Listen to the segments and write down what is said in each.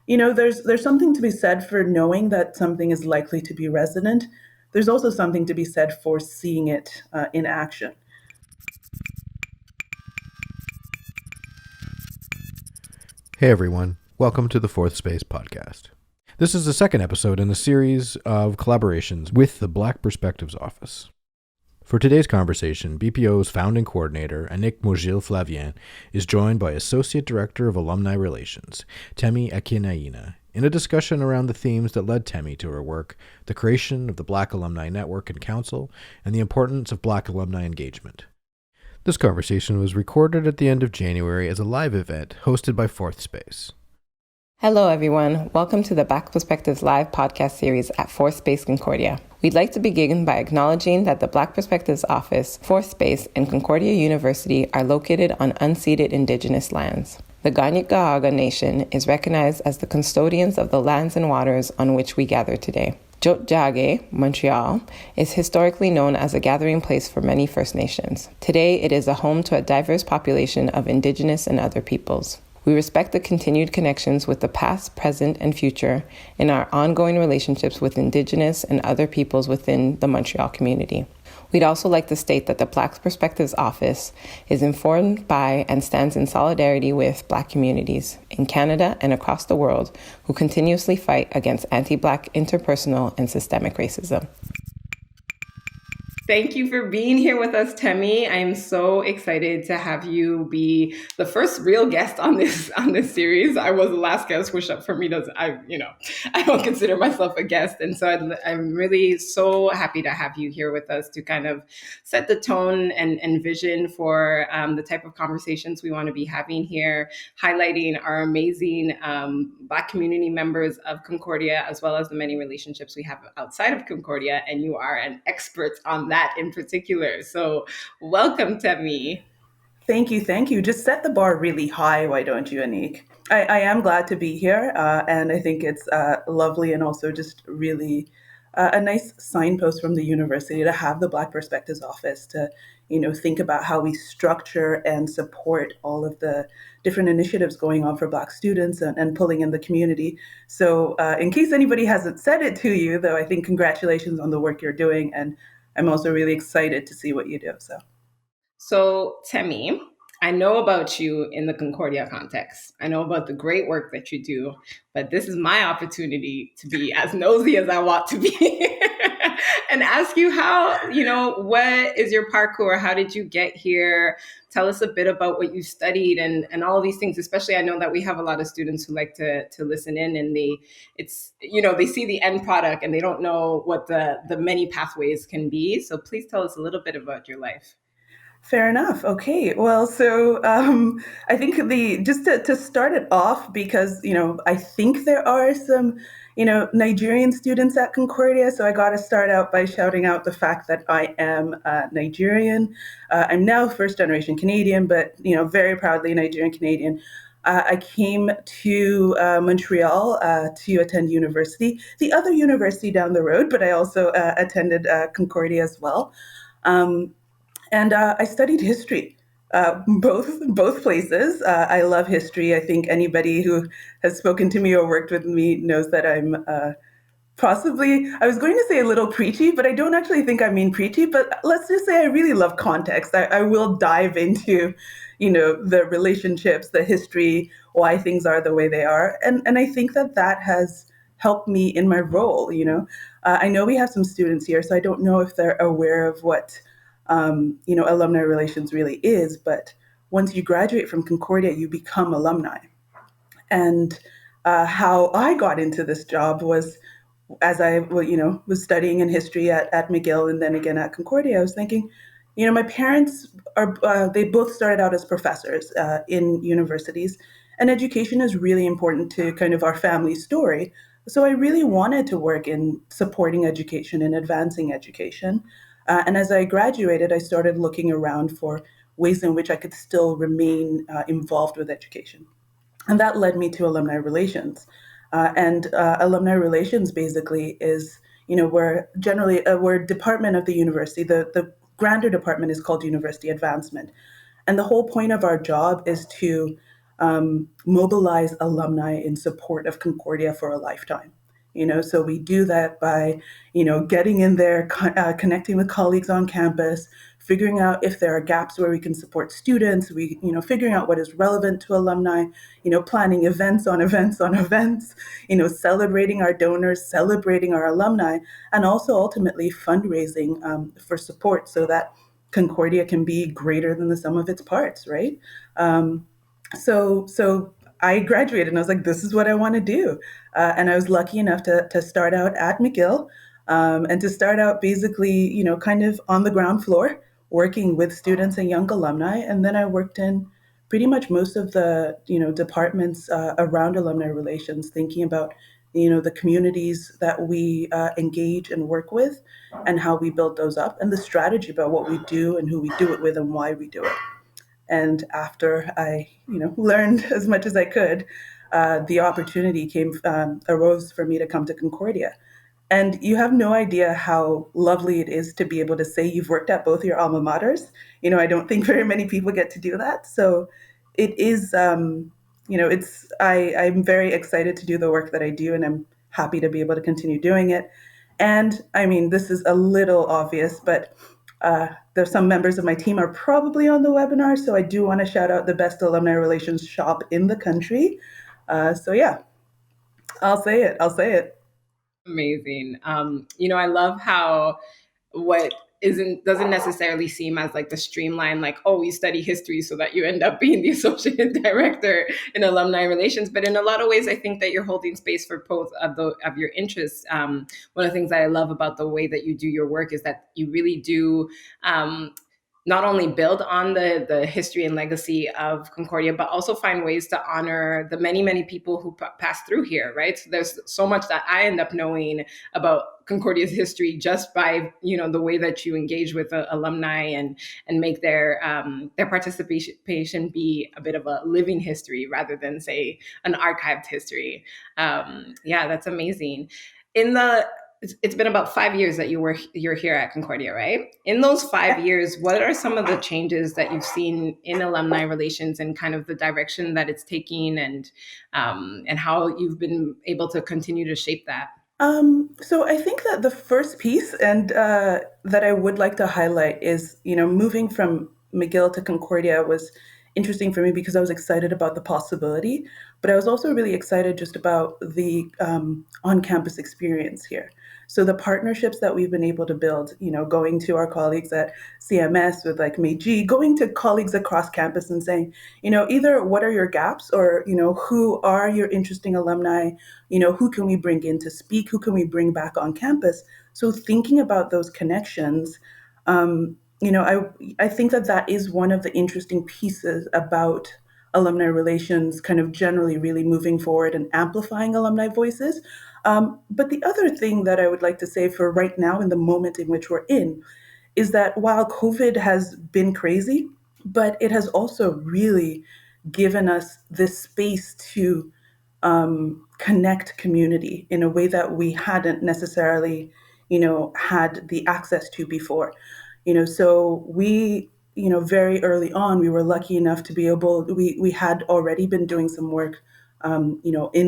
there's something to be said for knowing that something is likely to be resonant. There's also something to be said for seeing it in action. Hey everyone, welcome to the Fourth Space podcast. This is the second episode in a series of collaborations with the Black Perspectives Office. For today's conversation, BPO's founding coordinator, Annick Maugile Flavien, is joined by Associate Director of Alumni Relations, Temi Akin-Aina, in a discussion around the themes that led Temi to her work, the creation of the Black Alumni Network and Council, and the importance of Black alumni engagement. This conversation was recorded at the end of January as a live event hosted by Fourth Space. Hello, everyone. Welcome to the Black Perspectives live podcast series at Fourth Space Concordia. We'd like to begin by acknowledging that the Black Perspectives Office, Fourth Space, and Concordia University are located on unceded Indigenous lands. The Kanien'kehá:ka Nation is recognized as the custodians of the lands and waters on which we gather today. Tiohtià:ke, Montreal, is historically known as a gathering place for many First Nations. Today, it is a home to a diverse population of Indigenous and other peoples. We respect the continued connections with the past, present, and future in our ongoing relationships with Indigenous and other peoples within the Montreal community. We'd also like to state that the Black Perspectives Office is informed by and stands in solidarity with Black communities in Canada and across the world who continuously fight against anti-Black interpersonal and systemic racism. Thank you for being here with us, Temi. I am so excited to have you be the first real guest on this series. I was the last guest, which for me I don't consider myself a guest, and so I'm really so happy to have you here with us to kind of set the tone and vision for the type of conversations we want to be having here, highlighting our amazing Black community members of Concordia, as well as the many relationships we have outside of Concordia. And you are an expert on that in particular. So welcome, Temi. Thank you. Just set the bar really high, why don't you, Annick? I am glad to be here, and I think it's lovely and also just really a nice signpost from the university to have the Black Perspectives Office to, think about how we structure and support all of the different initiatives going on for Black students and pulling in the community. So in case anybody hasn't said it to you, though, I think congratulations on the work you're doing, and I'm also really excited to see what you do. So Temi, I know about you in the Concordia context. I know about the great work that you do, but this is my opportunity to be as nosy as I want to be and ask you what is your parkour? How did you get here? Tell us a bit about what you studied and all of these things. Especially, I know that we have a lot of students who like to listen in, and they see the end product and they don't know what the many pathways can be. So please tell us a little bit about your life. Fair enough. Okay. Well, so I think just to start it off, because I think there are some Nigerian students at Concordia, so I got to start out by shouting out the fact that I am Nigerian. I'm now first generation Canadian, but very proudly Nigerian Canadian. I came to Montreal to attend university, the other university down the road, but I also attended Concordia as well. And I studied history, both places. I love history. I think anybody who has spoken to me or worked with me knows that I'm possibly, I was going to say a little preachy, but I don't actually think I mean preachy. But let's just say I really love context. I will dive into, the relationships, the history, why things are the way they are. And I think that has helped me in my role, I know we have some students here, so I don't know if they're aware of what alumni relations really is, but once you graduate from Concordia, you become alumni. And how I got into this job was, as I was studying in history at Mcgill and then again at Concordia, I was thinking, my parents they both started out as professors in universities, and education is really important to kind of our family story. So I really wanted to work in supporting education and advancing education. And as I graduated, I started looking around for ways in which I could still remain involved with education. And that led me to Alumni Relations. And Alumni Relations basically is, we're a department of the university. The grander department is called University Advancement. And the whole point of our job is to mobilize alumni in support of Concordia for a lifetime. So we do that by, getting in there, connecting with colleagues on campus, figuring out if there are gaps where we can support students, figuring out what is relevant to alumni, planning events on events on events, celebrating our donors, celebrating our alumni, and also ultimately fundraising for support so that Concordia can be greater than the sum of its parts, right? So I graduated and I was like, this is what I want to do. And I was lucky enough to start out at Mcgill, and to start out basically, kind of on the ground floor, working with students and young alumni. And then I worked in pretty much most of the, departments around alumni relations, thinking about, the communities that we engage and work with and how we build those up and the strategy about what we do and who we do it with and why we do it. And after I, learned as much as I could, the opportunity arose for me to come to Concordia. And you have no idea how lovely it is to be able to say you've worked at both your alma maters. I don't think very many people get to do that. So it is, I'm very excited to do the work that I do, and I'm happy to be able to continue doing it. And I mean, this is a little obvious, but there's some members of my team are probably on the webinar, so I do want to shout out the best alumni relations shop in the country. So yeah, I'll say it. I'll say it. Amazing. I love how what doesn't necessarily seem as like the streamline, like, oh, you study history so that you end up being the associate director in alumni relations. But in a lot of ways, I think that you're holding space for both of your interests. One of the things that I love about the way that you do your work is that you really do not only build on the history and legacy of Concordia, but also find ways to honor the many, many people who passed through here, right? So there's so much that I end up knowing about Concordia's history just by, the way that you engage with alumni and make their participation be a bit of a living history rather than, say, an archived history. Yeah, that's amazing. It's been about 5 years that you're here at Concordia, right? In those 5 years, what are some of the changes that you've seen in alumni relations and kind of the direction that it's taking, and how you've been able to continue to shape that? So I think that the first piece and that I would like to highlight is, moving from Mcgill to Concordia was interesting for me because I was excited about the possibility, but I was also really excited just about the on-campus experience here. So the partnerships that we've been able to build, going to our colleagues at CMS with like Mcgill, going to colleagues across campus and saying, either what are your gaps or, who are your interesting alumni, who can we bring in to speak, who can we bring back on campus? So thinking about those connections, I think that is one of the interesting pieces about alumni relations kind of generally really moving forward and amplifying alumni voices. But the other thing that I would like to say for right now in the moment in which we're in is that while COVID has been crazy, but it has also really given us this space to connect community in a way that we hadn't necessarily, had the access to before. So we, very early on, we were lucky enough to be able. We had already been doing some work, in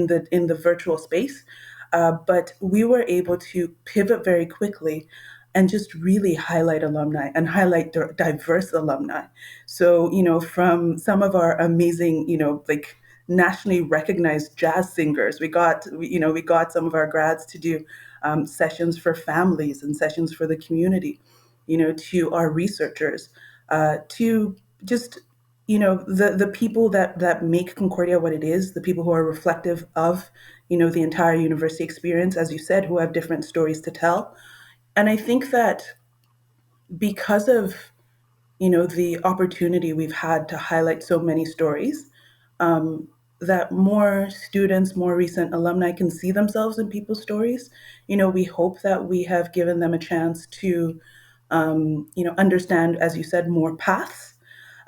the virtual space, but we were able to pivot very quickly and just really highlight alumni and highlight diverse alumni. So, from some of our amazing, like nationally recognized jazz singers, we got some of our grads to do sessions for families and sessions for the community, to our researchers, to just the people that make Concordia what it is, the people who are reflective of the entire university experience, as you said, who have different stories to tell. And I think that because of the opportunity we've had to highlight so many stories, that more students, more recent alumni can see themselves in people's stories. We hope that we have given them a chance to understand, as you said, more paths,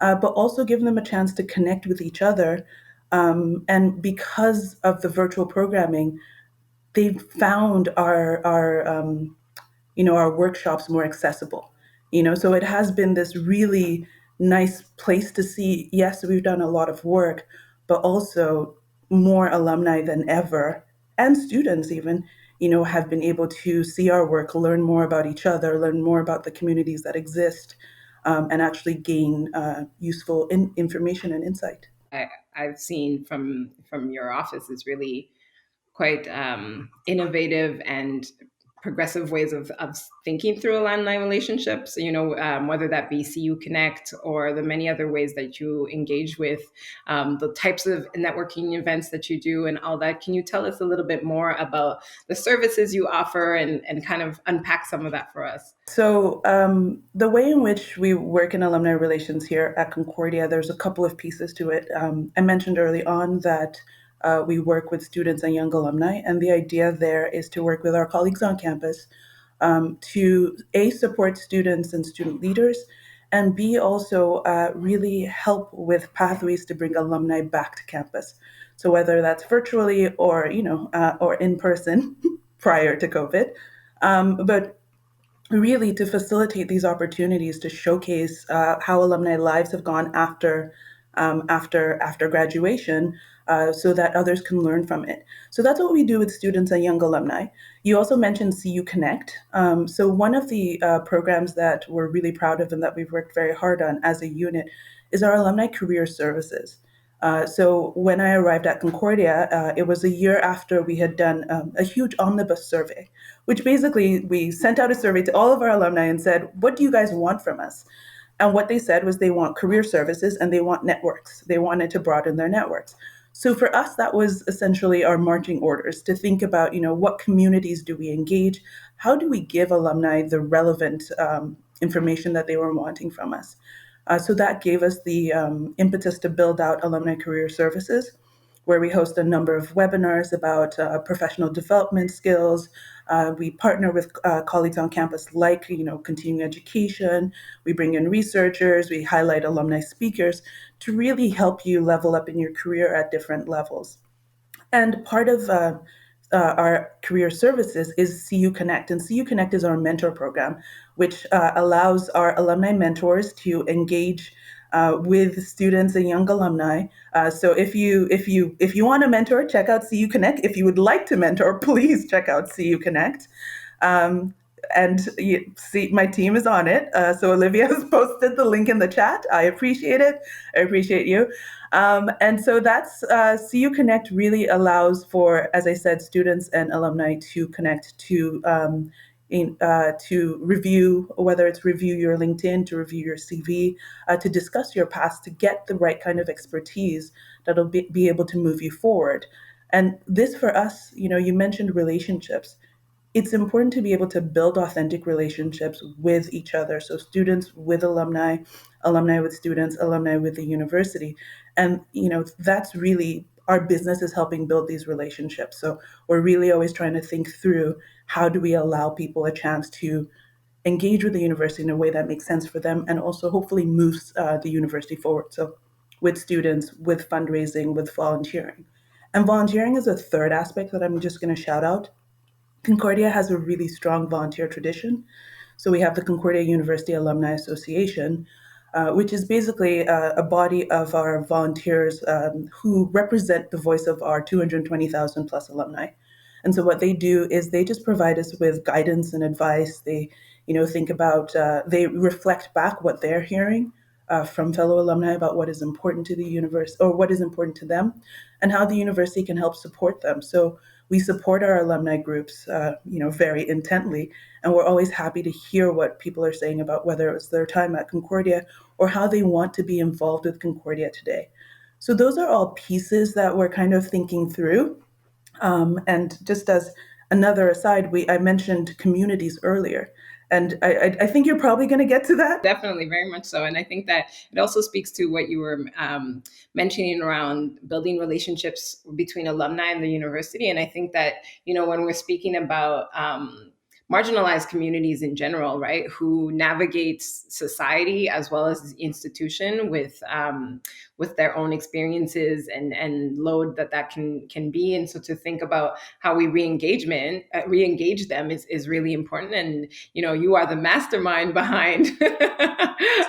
but also given them a chance to connect with each other. And because of the virtual programming, they've found our workshops more accessible. So it has been this really nice place to see. Yes, we've done a lot of work, but also more alumni than ever, and students even, have been able to see our work, learn more about each other, learn more about the communities that exist, and actually gain useful information and insight. I've seen from your office is really quite innovative and progressive ways of thinking through alumni relationships, whether that be CU Connect or the many other ways that you engage with the types of networking events that you do and all that. Can you tell us a little bit more about the services you offer and kind of unpack some of that for us? So, the way in which we work in alumni relations here at Concordia, there's a couple of pieces to it. I mentioned early on that we work with students and young alumni, and the idea there is to work with our colleagues on campus to A, support students and student leaders, and B, also really help with pathways to bring alumni back to campus. So whether that's virtually or in person prior to COVID, but really to facilitate these opportunities to showcase how alumni lives have gone after graduation, so that others can learn from it. So that's what we do with students and young alumni. You also mentioned CU Connect. So one of the programs that we're really proud of and that we've worked very hard on as a unit is our alumni career services. So when I arrived at Concordia, it was a year after we had done a huge omnibus survey, which basically we sent out a survey to all of our alumni and said, what do you guys want from us? And what they said was they want career services and they want networks. They wanted to broaden their networks. So for us, that was essentially our marching orders to think about, what communities do we engage? How do we give alumni the relevant information that they were wanting from us? So that gave us the impetus to build out alumni career services, where we host a number of webinars about professional development skills. We partner with colleagues on campus like, continuing education. We bring in researchers. We highlight alumni speakers to really help you level up in your career at different levels. And part of our career services is CU Connect. And CU Connect is our mentor program, which allows our alumni mentors to engage with students and young alumni. So if you want to mentor, check out CU Connect. If you would like to mentor, please check out CU Connect. Um, and you see, my team is on it. So Olivia has posted the link in the chat. I appreciate it. I appreciate you. And so that's CU Connect really allows for, as I said, students and alumni to connect to review, whether it's review your LinkedIn, to review your CV, to discuss your past, to get the right kind of expertise that'll be able to move you forward. And this for us, you mentioned relationships. It's important to be able to build authentic relationships with each other. So students with alumni, alumni with students, alumni with the university. And, that's really our business is helping build these relationships. So we're really always trying to think through how do we allow people a chance to engage with the university in a way that makes sense for them and also hopefully moves the university forward. So with students, with fundraising, with volunteering. And volunteering is a third aspect that I'm just going to shout out. Concordia has a really strong volunteer tradition. So we have the Concordia University Alumni Association, which is basically a body of our volunteers who represent the voice of our 220,000 plus alumni. And so what they do is they just provide us with guidance and advice. They, think about, they reflect back what they're hearing from fellow alumni about what is important to the university or what is important to them and how the university can help support them. So we support our alumni groups, very intently, and we're always happy to hear what people are saying about whether it was their time at Concordia or how they want to be involved with Concordia today. So those are all pieces that we're kind of thinking through. And just as another aside, I mentioned communities earlier, and I think you're probably going to get to that. Definitely, very much so. And I think that it also speaks to what you were mentioning around building relationships between alumni and the university. And I think that, when we're speaking about marginalized communities in general, right, who navigates society as well as the institution with their own experiences and load that can be. And so to think about how we re-engage them is really important. And you are the mastermind behind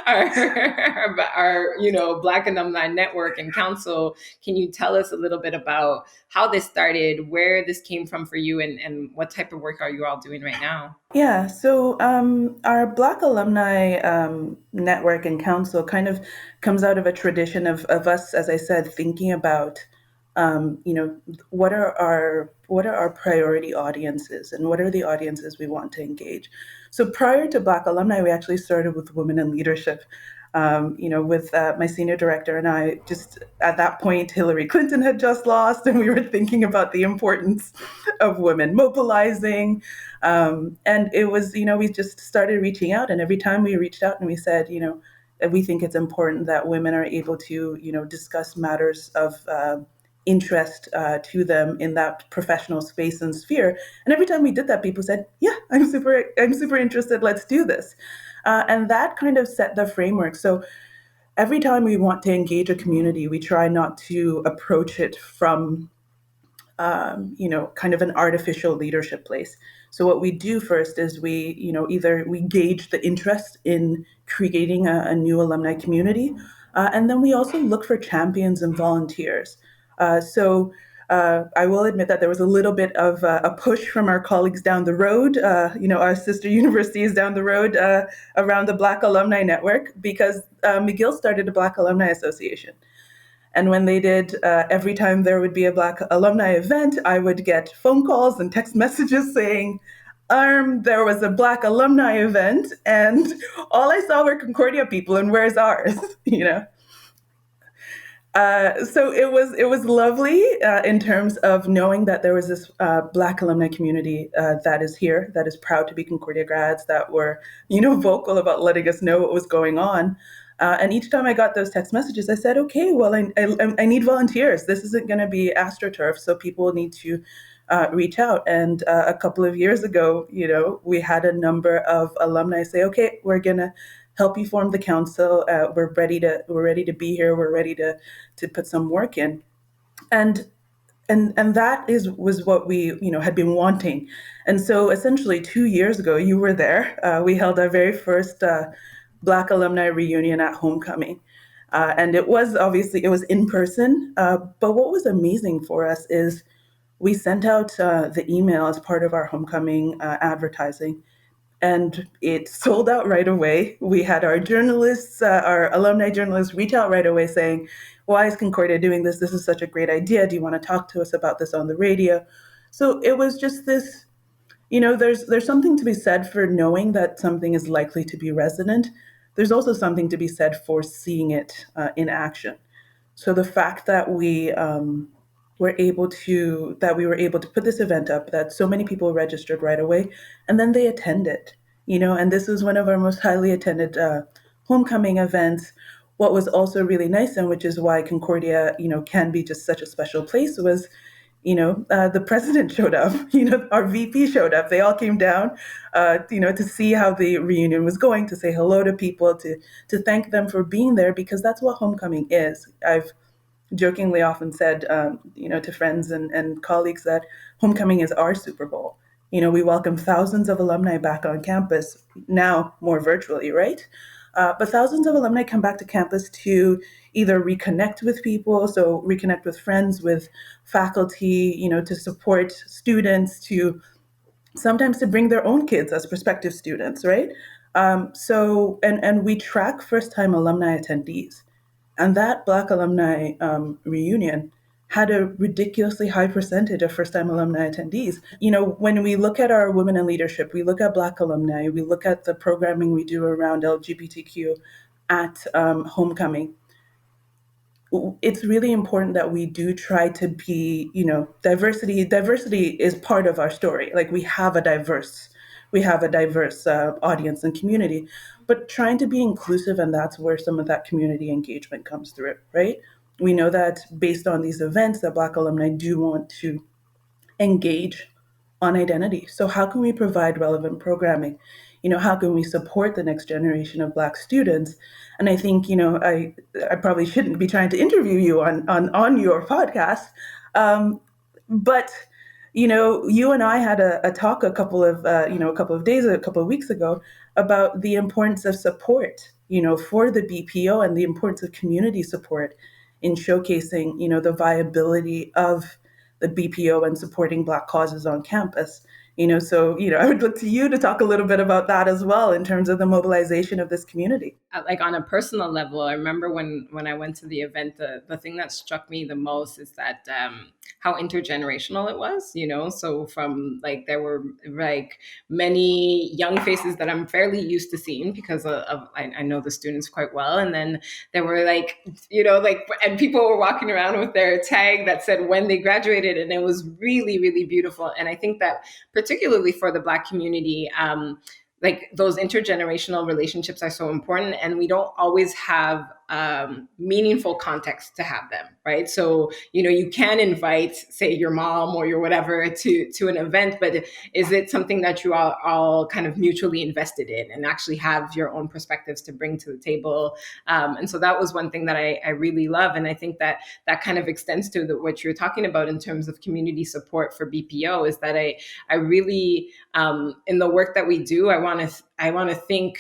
our Black Alumni Network and Council. Can you tell us a little bit about how this started, where this came from for you, and what type of work are you all doing right now? Yeah, so our Black Alumni Network and Council kind of comes out of a tradition of us, as I said, thinking about, what are our priority audiences and what are the audiences we want to engage. So prior to Black Alumni, we actually started with Women in Leadership. With my senior director and I, just at that point, Hillary Clinton had just lost, and we were thinking about the importance of women mobilizing. And it was, we just started reaching out. And every time we reached out and we said, we think it's important that women are able to, discuss matters of interest to them in that professional space and sphere. And every time we did that, people said, yeah, I'm super interested. Let's do this. And that kind of set the framework. So every time we want to engage a community, we try not to approach it from, kind of an artificial leadership place. So what we do first is we, either we gauge the interest in creating a new alumni community, and then we also look for champions and volunteers. I will admit that there was a little bit of a push from our colleagues down the road, our sister universities down the road around the Black Alumni Network, because Mcgill started a Black Alumni Association. And when they did, every time there would be a Black Alumni event, I would get phone calls and text messages saying, there was a Black Alumni event, and all I saw were Concordia people, and where's ours, So it was lovely in terms of knowing that there was this Black alumni community that is here, that is proud to be Concordia grads, that were vocal about letting us know what was going on. And each time I got those text messages, I said, okay, well, I need volunteers. This isn't going to be AstroTurf, so people need to reach out. And a couple of years ago, we had a number of alumni say, okay, we're going to help you form the council. We're ready to be here. We're ready to put some work in. And that was what we had been wanting. And so essentially 2 years ago, you were there. We held our very first Black alumni reunion at homecoming. And it was in person. But what was amazing for us is we sent out the email as part of our homecoming advertising, and it sold out right away. We had our journalists, our alumni journalists, reach out right away saying, why is Concordia doing this? This is such a great idea. Do you want to talk to us about this on the radio? So it was just this, there's something to be said for knowing that something is likely to be resonant. There's also something to be said for seeing it in action. So the fact that we were able to put this event up, that so many people registered right away, and then they attended, and this was one of our most highly attended homecoming events. What was also really nice, and which is why Concordia, can be just such a special place, was, the president showed up, our VP showed up. They all came down, to see how the reunion was going, to say hello to people, to thank them for being there, because that's what homecoming is. I've jokingly often said, to friends and colleagues that homecoming is our Super Bowl. We welcome thousands of alumni back on campus, now more virtually, right? But thousands of alumni come back to campus to either reconnect with people, so reconnect with friends, with faculty, to support students, to sometimes to bring their own kids as prospective students, right? And we track first-time alumni attendees. And that Black alumni reunion had a ridiculously high percentage of first-time alumni attendees. When we look at our Women in Leadership, we look at Black alumni, we look at the programming we do around LGBTQ at homecoming. It's really important that we do try to be, diversity is part of our story. Like we have a diverse audience and community, but trying to be inclusive, and that's where some of that community engagement comes through, right? We know that based on these events that Black alumni do want to engage on identity. So how can we provide relevant programming? how can we support the next generation of Black students? And I think, I probably shouldn't be trying to interview you on your podcast, but you and I had a talk a couple of a couple of weeks ago about the importance of support, for the BPO, and the importance of community support in showcasing, the viability of the BPO and supporting Black causes on campus. I would look to you to talk a little bit about that as well in terms of the mobilization of this community. Like on a personal level, I remember when I went to the event, the thing that struck me the most is that how intergenerational it was, so from like there were like many young faces that I'm fairly used to seeing because I know the students quite well, and then there were like and people were walking around with their tag that said when they graduated, and it was really, really beautiful. And I think that particularly for the Black community, like those intergenerational relationships are so important, and we don't always have meaningful context to have them, right? So you can invite, say, your mom or your whatever to an event, but is it something that you are all kind of mutually invested in and actually have your own perspectives to bring to the table? And so that was one thing that I really love, and I think that kind of extends to what you're talking about in terms of community support for BPO. Is that I really in the work that we do, I want to think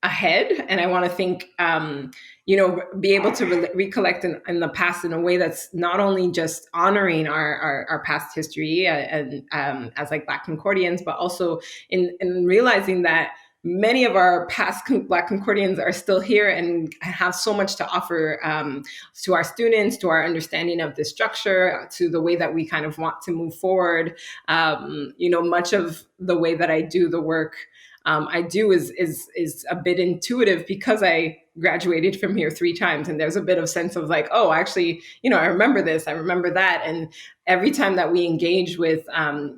ahead, and I want to think be able to recollect in the past in a way that's not only just honoring our past history and as like Black Concordians, but also in realizing that many of our past Black Concordians are still here and have so much to offer to our students, to our understanding of the structure, to the way that we kind of want to move forward. Much of the way that I do the work I do is a bit intuitive because I graduated from here 3 times, and there's a bit of sense of like, oh, actually, I remember this, I remember that, and every time that we engage with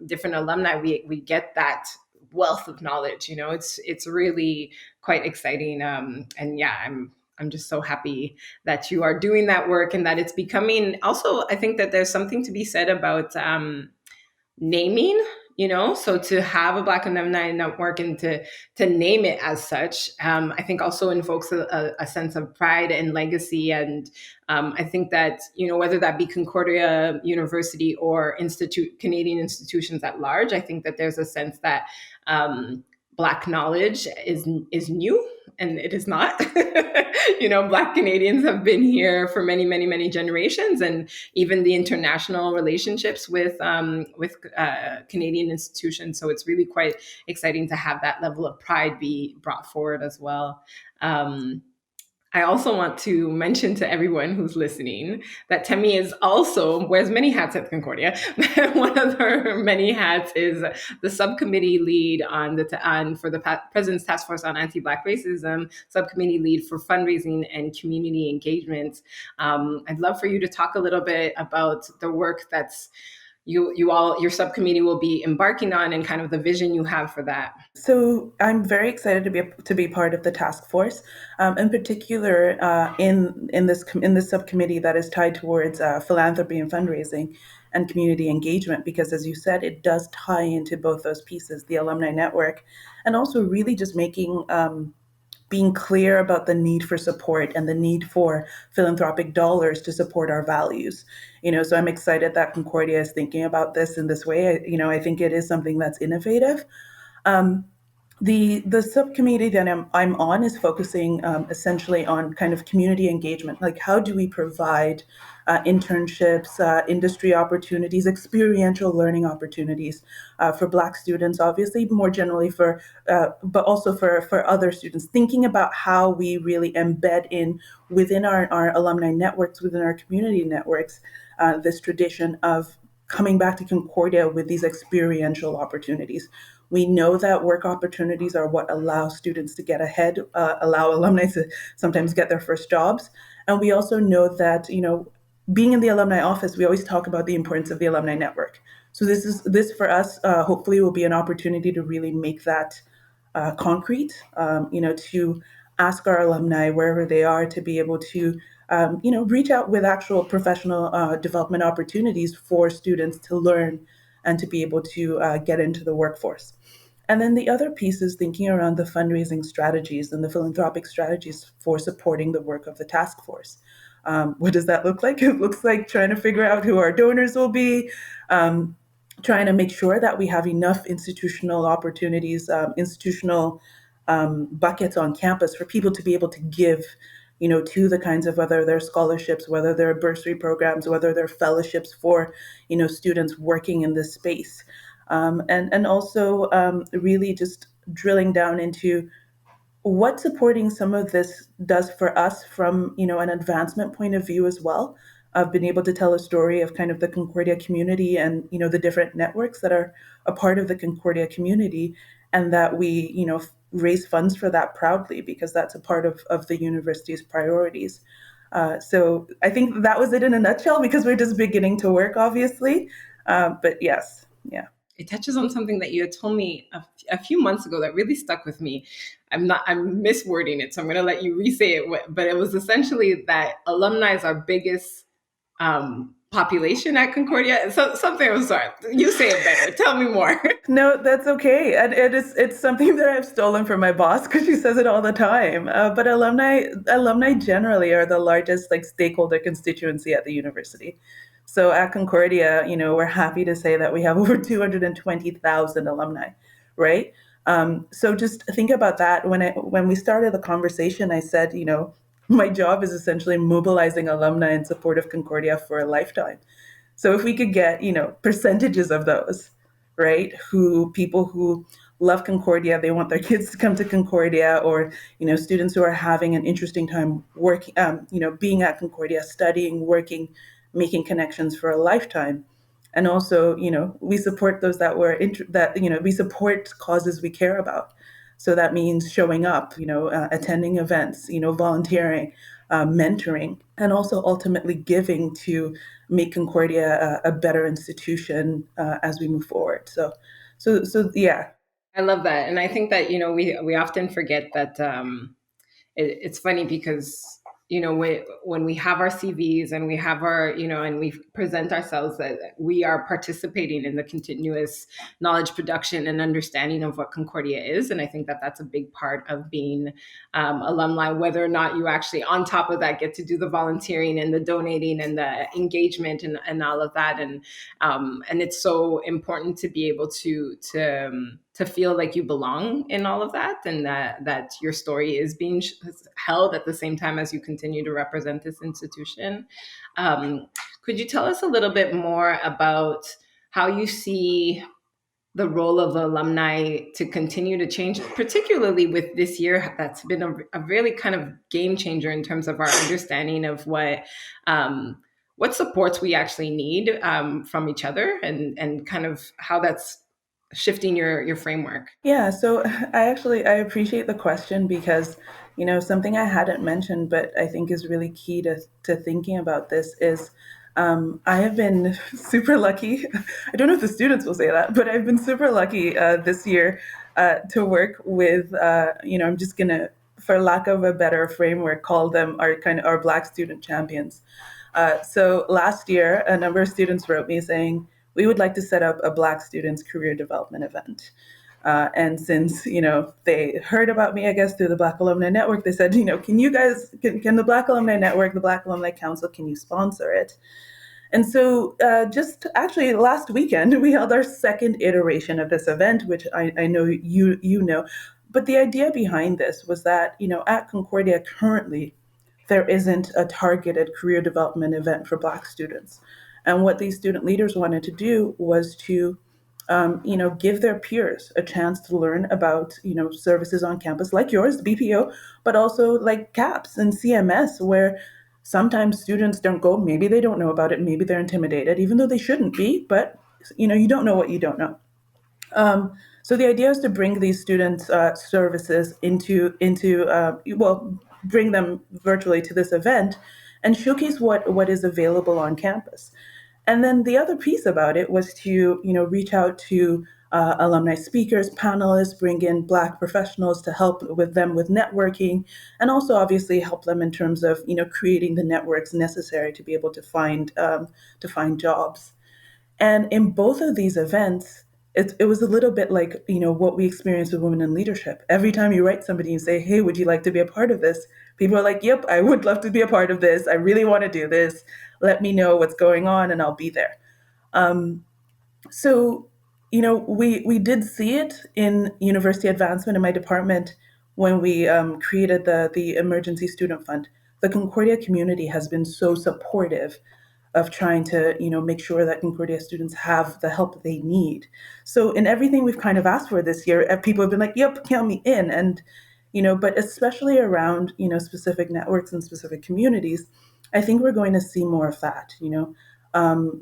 different alumni, we get that wealth of knowledge. It's really quite exciting, and yeah, I'm just so happy that you are doing that work and that it's becoming. Also, I think that there's something to be said about naming, so to have a Black Alumni Network and to name it as such, I think also invokes a sense of pride and legacy. And I think that, whether that be Concordia University or Canadian institutions at large, I think that there's a sense that Black knowledge is new, and it is not. Black Canadians have been here for many, many, many generations, and even the international relationships with Canadian institutions. So it's really quite exciting to have that level of pride be brought forward as well. I also want to mention to everyone who's listening that Temi also wears many hats at Concordia. One of her many hats is the subcommittee lead for the President's Task Force on Anti-Black Racism, subcommittee lead for fundraising and community engagement. I'd love for you to talk a little bit about the work that's your subcommittee will be embarking on, and kind of the vision you have for that. So I'm very excited to be part of the task force, in particular in this subcommittee that is tied towards philanthropy and fundraising and community engagement, because as you said, it does tie into both those pieces, the alumni network, and also really just being clear about the need for support and the need for philanthropic dollars to support our values. So I'm excited that Concordia is thinking about this in this way. I think it is something that's innovative. The subcommittee that I'm on is focusing essentially on kind of community engagement. Like, how do we provide internships, industry opportunities, experiential learning opportunities for Black students, obviously, more generally but also for other students, thinking about how we really embed within our alumni networks, within our community networks, this tradition of coming back to Concordia with these experiential opportunities. We know that work opportunities are what allow students to get ahead, allow alumni to sometimes get their first jobs. And we also know that, being in the alumni office, we always talk about the importance of the alumni network. So this for us, hopefully will be an opportunity to really make that concrete, to ask our alumni wherever they are to be able to, reach out with actual professional development opportunities for students to learn and to be able to get into the workforce. And then the other piece is thinking around the fundraising strategies and the philanthropic strategies for supporting the work of the task force. What does that look like? It looks like trying to figure out who our donors will be, um, trying to make sure that we have enough institutional opportunities, institutional buckets on campus for people to be able to give, to the kinds of, whether they're scholarships, whether they're bursary programs, whether they're fellowships for, students working in this space. And also really just drilling down into what supporting some of this does for us from an advancement point of view as well. I've been able to tell a story of kind of the Concordia community and the different networks that are a part of the Concordia community, and that we raise funds for that proudly because that's a part of the university's priorities. So I think that was it in a nutshell because we're just beginning to work, obviously. But yes, yeah. It touches on something that you had told me a few months ago that really stuck with me. I'm miswording it, so I'm going to let you re-say it. But it was essentially that alumni is our biggest population at Concordia. So something. I'm sorry. You say it better. Tell me more. No, that's okay. And it's something that I've stolen from my boss because she says it all the time. But alumni generally are the largest stakeholder constituency at the university. So at Concordia, we're happy to say that we have over 220,000 alumni, right? So just think about that. When we started the conversation, I said, my job is essentially mobilizing alumni in support of Concordia for a lifetime. So if we could get, percentages of those, right? People who love Concordia, they want their kids to come to Concordia, or, students who are having an interesting time working, being at Concordia, studying, working, making connections for a lifetime. And also, we support those we support causes we care about. So that means showing up, attending events, volunteering, mentoring, and also ultimately giving to make Concordia a better institution as we move forward. So yeah. I love that, and I think that we often forget that. It's funny because when we have our CVs and we have our and we present ourselves that we are participating in the continuous knowledge production and understanding of what Concordia is, and I think that that's a big part of being alumni, whether or not you actually on top of that get to do the volunteering and the donating and the engagement and all of that, and it's so important to be able to feel like you belong in all of that, and that your story is being held at the same time as you continue to represent this institution. Could you tell us a little bit more about how you see the role of alumni to continue to change, particularly with this year that's been a really kind of game changer in terms of our understanding of what supports we actually need from each other, and kind of how that's shifting your framework? Yeah, so I appreciate the question because, something I hadn't mentioned, but I think is really key to thinking about this is I have been super lucky. I don't know if the students will say that, but I've been super lucky this year to work with, I'm just going to, for lack of a better framework, call them our Black student champions. So last year, a number of students wrote me saying, we would like to set up a Black students career development event. And since, they heard about me, I guess, through the Black Alumni Network, they said, can you guys, can the Black Alumni Network, the Black Alumni Council, can you sponsor it? And so just actually last weekend, we held our second iteration of this event, which I know you know. But the idea behind this was that, at Concordia currently, there isn't a targeted career development event for Black students. And what these student leaders wanted to do was to, give their peers a chance to learn about, services on campus like yours, the BPO, but also like CAPS and CMS, where sometimes students don't go. Maybe they don't know about it. Maybe they're intimidated, even though they shouldn't be. But, you don't know what you don't know. So the idea is to bring these students' services bring them virtually to this event and showcase what is available on campus. And then the other piece about it was to, reach out to alumni speakers, panelists, bring in Black professionals to help with them with networking, and also obviously help them in terms of, creating the networks necessary to be able to find jobs. And in both of these events, it was a little bit like, what we experience with women in leadership. Every time you write somebody and say, hey, would you like to be a part of this? People are like, yep, I would love to be a part of this. I really want to do this. Let me know what's going on and I'll be there. So, we did see it in university advancement in my department when we created the emergency student fund. The Concordia community has been so supportive of trying to, make sure that Concordia students have the help they need. So in everything we've kind of asked for this year, people have been like, yep, count me in. And, but especially around, specific networks and specific communities, I think we're going to see more of that,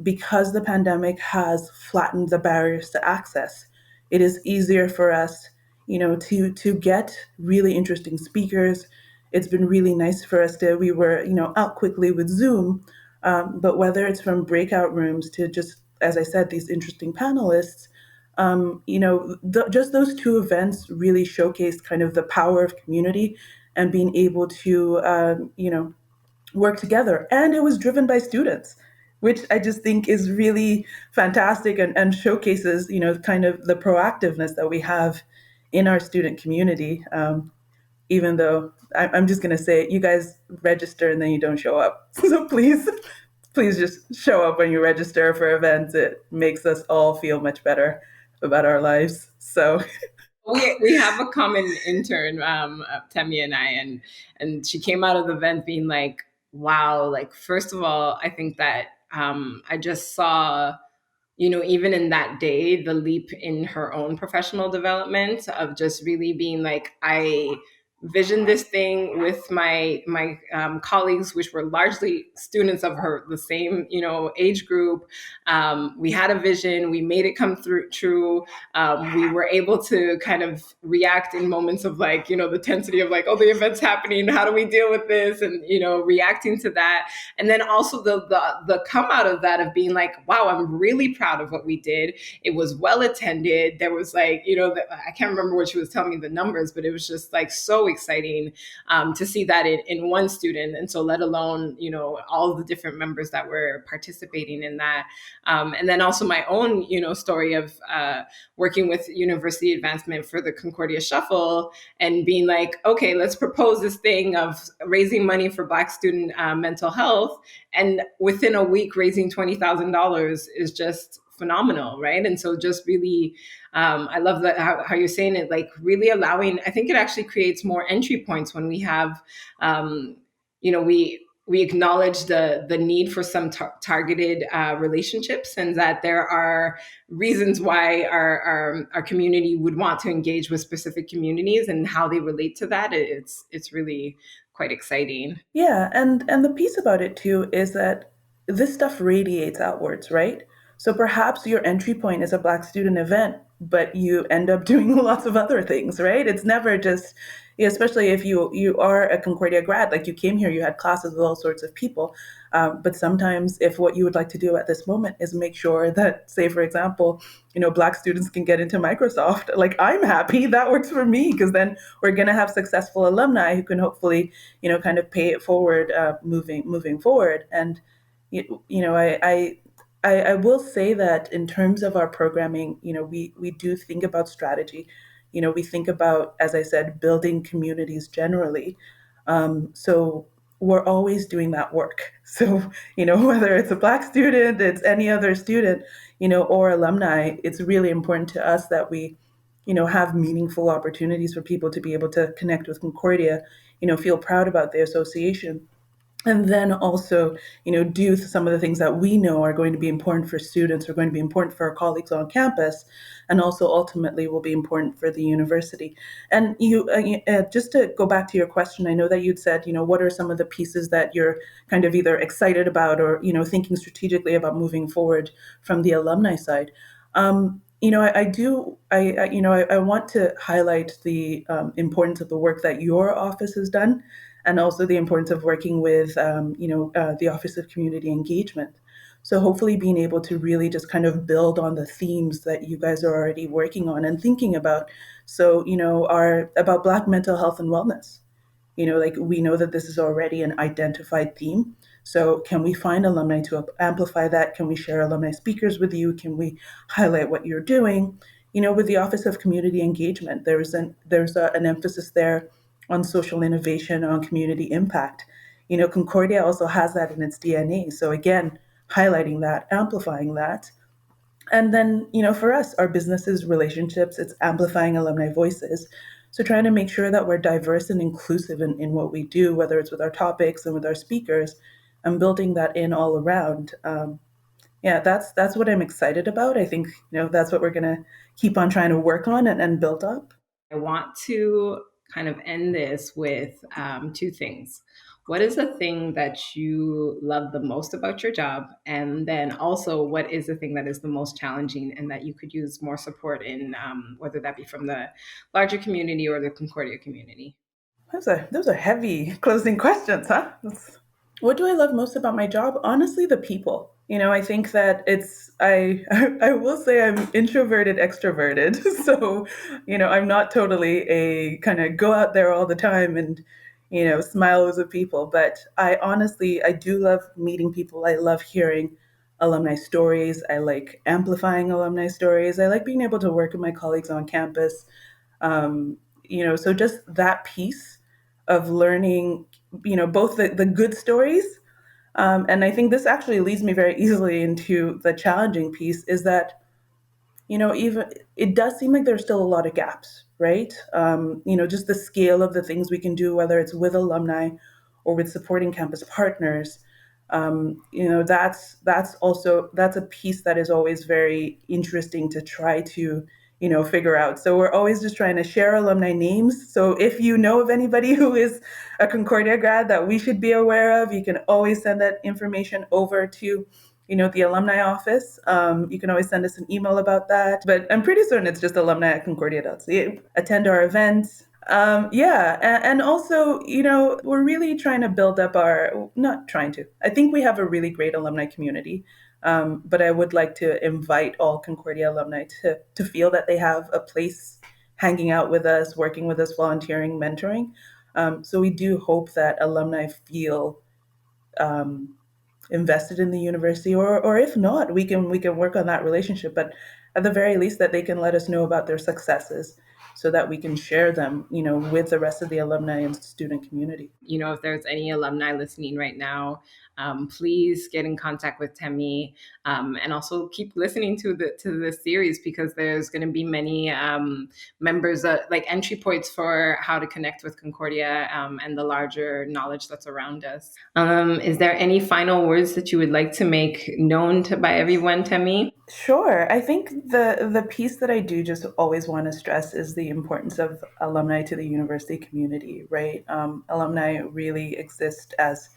because the pandemic has flattened the barriers to access. It is easier for us, to get really interesting speakers. It's been really nice for us to, we were, out quickly with Zoom, but whether it's from breakout rooms to just, as I said, these interesting panelists, just those two events really showcased kind of the power of community and being able to, work together. And it was driven by students, which I just think is really fantastic and showcases, kind of the proactiveness that we have in our student community. Even though I'm just going to say, you guys register and then you don't show up. So please just show up when you register for events. It makes us all feel much better about our lives. So we have a common intern, Temi and I, and she came out of the event being like, wow, like first of all, I think that I just saw, even in that day, the leap in her own professional development of just really being like, I visioned this thing with my colleagues, which were largely students of her, the same, age group. We had a vision, we made it come through true. We were able to kind of react in moments of like, the tensity of like, oh, the event's happening, how do we deal with this? And, reacting to that. And then also the come out of that of being like, wow, I'm really proud of what we did. It was well attended. There was like, I can't remember what she was telling me the numbers, but it was just like so exciting to see that in one student. And so let alone, all of the different members that were participating in that. And then also my own, story of working with university advancement for the Concordia Shuffle and being like, okay, let's propose this thing of raising money for Black student mental health. And within a week, raising $20,000 is just phenomenal, right? And so just really, I love that how you're saying it, like really allowing, I think it actually creates more entry points when we have, we acknowledge the need for some targeted relationships, and that there are reasons why our community would want to engage with specific communities and how they relate to that. It's really quite exciting. yeah, and the piece about it too is that this stuff radiates outwards, right? So perhaps your entry point is a Black student event, but you end up doing lots of other things, right? It's never just, especially if you are a Concordia grad, like you came here, you had classes with all sorts of people. But sometimes, if what you would like to do at this moment is make sure that, say, for example, Black students can get into Microsoft, like I'm happy that works for me because then we're going to have successful alumni who can hopefully, kind of pay it forward, moving forward. And I will say that in terms of our programming, we do think about strategy. We think about, as I said, building communities generally. So we're always doing that work. So, whether it's a Black student, it's any other student, or alumni, it's really important to us that we, have meaningful opportunities for people to be able to connect with Concordia, feel proud about the association, and then also, do some of the things that we know are going to be important for students, are going to be important for our colleagues on campus, and also ultimately will be important for the university. And just to go back to your question, I know that you'd said, what are some of the pieces that you're kind of either excited about or, thinking strategically about moving forward from the alumni side. I want to highlight the importance of the work that your office has done, and also the importance of working with, the Office of Community Engagement. So hopefully being able to really just kind of build on the themes that you guys are already working on and thinking about. So, are about Black mental health and wellness. Like we know that this is already an identified theme. So can we find alumni to amplify that? Can we share alumni speakers with you? Can we highlight what you're doing? With the Office of Community Engagement, there's an emphasis there on social innovation, on community impact. Concordia also has that in its DNA. So again, highlighting that, amplifying that. And then, for us, our businesses, relationships, it's amplifying alumni voices. So trying to make sure that we're diverse and inclusive in what we do, whether it's with our topics and with our speakers, and building that in all around. Yeah, that's what I'm excited about. I think, that's what we're going to keep on trying to work on and build up. I want to kind of end this with two things. What is the thing that you love the most about your job? And then also, what is the thing that is the most challenging and that you could use more support in, whether that be from the larger community or the Concordia community? Those are heavy closing questions, huh? What do I love most about my job? Honestly, the people. I think that I will say I'm introverted, extroverted. So, I'm not totally a kind of go out there all the time and, smile with people. But I do love meeting people. I love hearing alumni stories. I like amplifying alumni stories. I like being able to work with my colleagues on campus. So just that piece of learning, both the good stories. And I think this actually leads me very easily into the challenging piece is that, even it does seem like there's still a lot of gaps, right? Just the scale of the things we can do, whether it's with alumni or with supporting campus partners. That's a piece that is always very interesting to try to figure out. So we're always just trying to share alumni names. So if you know of anybody who is a Concordia grad that we should be aware of, you can always send that information over to the alumni office. You can always send us an email about that. But I'm pretty certain it's just alumni@concordia.ca. Attend our events. And also, we're really trying to build up not trying to, I think we have a really great alumni community. But I would like to invite all Concordia alumni to feel that they have a place hanging out with us, working with us, volunteering, mentoring. So we do hope that alumni feel invested in the university, or if not, we can work on that relationship. But at the very least, that they can let us know about their successes, so that we can share them, with the rest of the alumni and student community. If there's any alumni listening right now, please get in contact with Temi, and also keep listening to the series, because there's going to be many members, like entry points for how to connect with Concordia and the larger knowledge that's around us. Is there any final words that you would like to make known by everyone, Temi? Sure. I think the piece that I do just always want to stress is the importance of alumni to the university community, right? Alumni really exist as,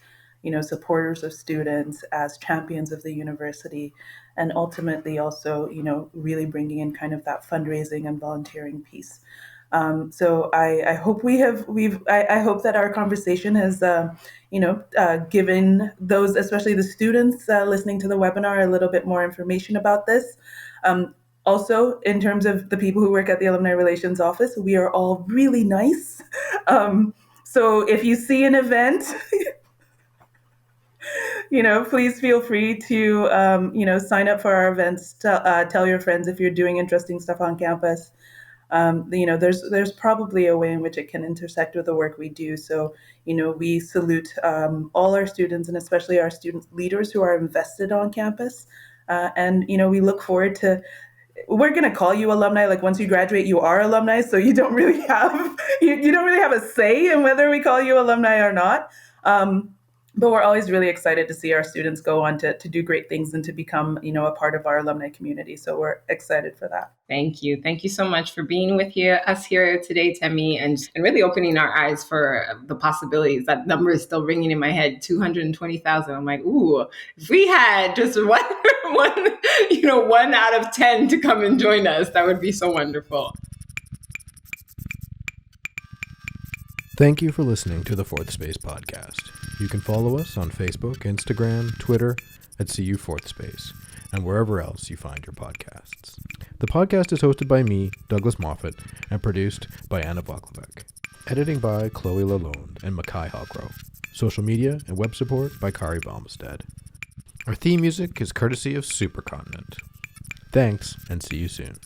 supporters of students, as champions of the university, and ultimately also, really bringing in kind of that fundraising and volunteering piece. So I hope I hope that our conversation has, given those, especially the students listening to the webinar, a little bit more information about this. Also, in terms of the people who work at the Alumni Relations office, we are all really nice. So if you see an event, please feel free to, sign up for our events. Tell your friends if you're doing interesting stuff on campus. There's probably a way in which it can intersect with the work we do. So, we salute all our students, and especially our student leaders who are invested on campus. And, we look forward to, we're going to call you alumni. Like once you graduate, you are alumni. So you don't really have, you don't really have a say in whether we call you alumni or not. But we're always really excited to see our students go on to do great things and to become, a part of our alumni community. So we're excited for that. Thank you. Thank you so much for being with us here today, Temi, and really opening our eyes for the possibilities. That number is still ringing in my head, 220,000. I'm like, ooh, if we had just one, one out of 10 to come and join us, that would be so wonderful. Thank you for listening to the Fourth Space podcast. You can follow us on Facebook, Instagram, Twitter at CU Fourth Space, and wherever else you find your podcasts. The podcast is hosted by me, Douglas Moffat, and produced by Annick Maugile Flavien. Editing by Chloe Lalonde and Makai Hallgrove. Social media and web support by Kari Balmstead. Our theme music is courtesy of Supercontinent. Thanks, and see you soon.